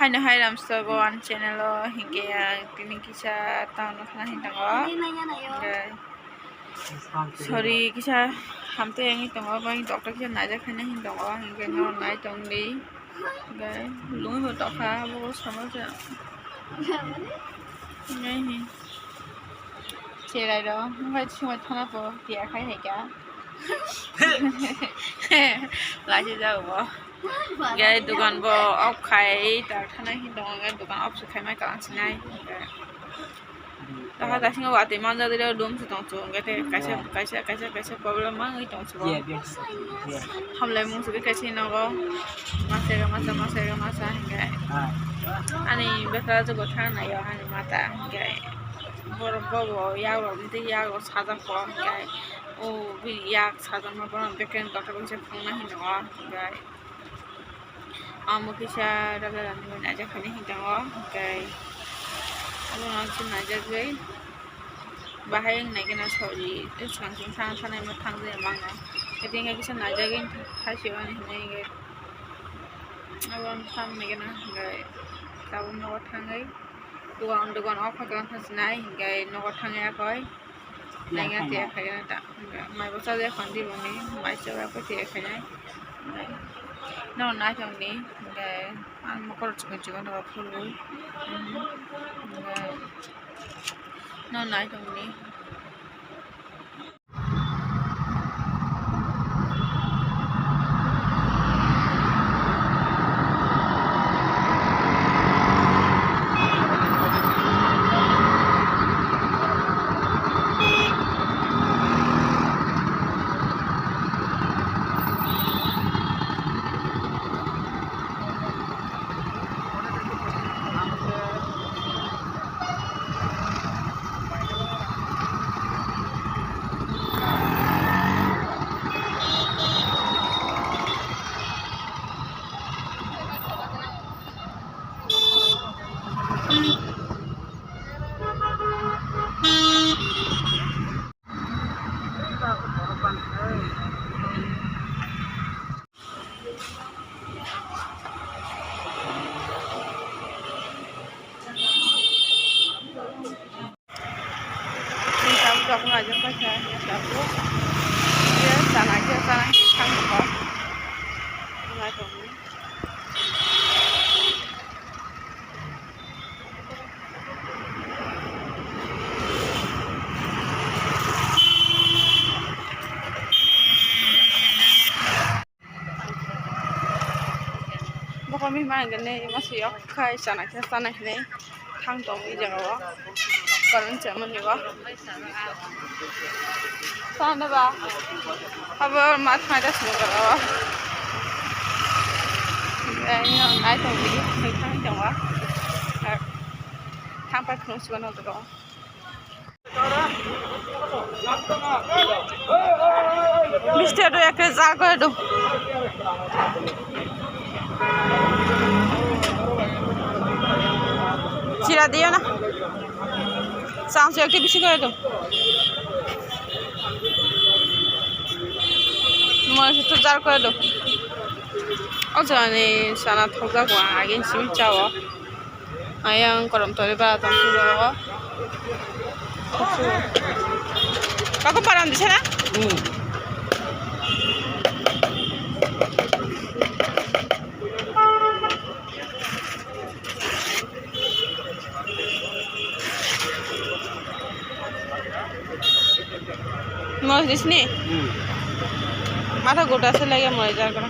Hai hai ramsta go an channel lo hingke tini kisah tahun khana hintango sorry kisah hamte yang hintango bang dokter kisah naijakna hintango hingke no nai tongli gai lungi ho tokha bo sama ja ngai hi cherai do ngai chuma thana po tia khai hai ka lai chi ja bo gai dukan bo op khai ta thana hintango gai dukan op su khai mai ka sinai ta ta singa wa te manja de dom su tong chu gai te kaisa problem ma ngai tong chu hamlai mung su kaisa no go masa gai ani bekara jo go thang na yo ani mata gai bor bo ya ro mte ya go saja ko gai o bi ya saja ma bon beken doctor ko se phone na hin no gai amo kisah dalam ni aja kini hidang gai amo langsung aja gai bahaya yang naik na sorry itu langsung sana mau tangga emang ketika kisah aja gai hasil ni gai awam sam naik na gai tahu mau tangga dugaan apa kan hasilnya gai mau tangga apa naik tiap kali na mai bosal dia khandi bani mai coba apa tiap kali no na jong ni gai an mo kor chukun no phul gai no na jong ni aku ngajak pacar ya aku dia sana kang ko ngai tong ni kami main gane masih ok kai sana ni thang tong ni jaga karan chaman ni ba sana ba habar mat mai da sunu kara ai no nai tong ni thang tong wa thang pa khnu su no to Mister do ek za kore do চিরা দিও না চামচ একটু বেশি করে দাও মনে একটু জার করে দাও ও জানি সানা থজা গো আগে সিমি চাও আয়াং করম তরে বা তম সুরো কাকু পারাম দিছে না Mau di sini? Mata goda se lagi mau jalan.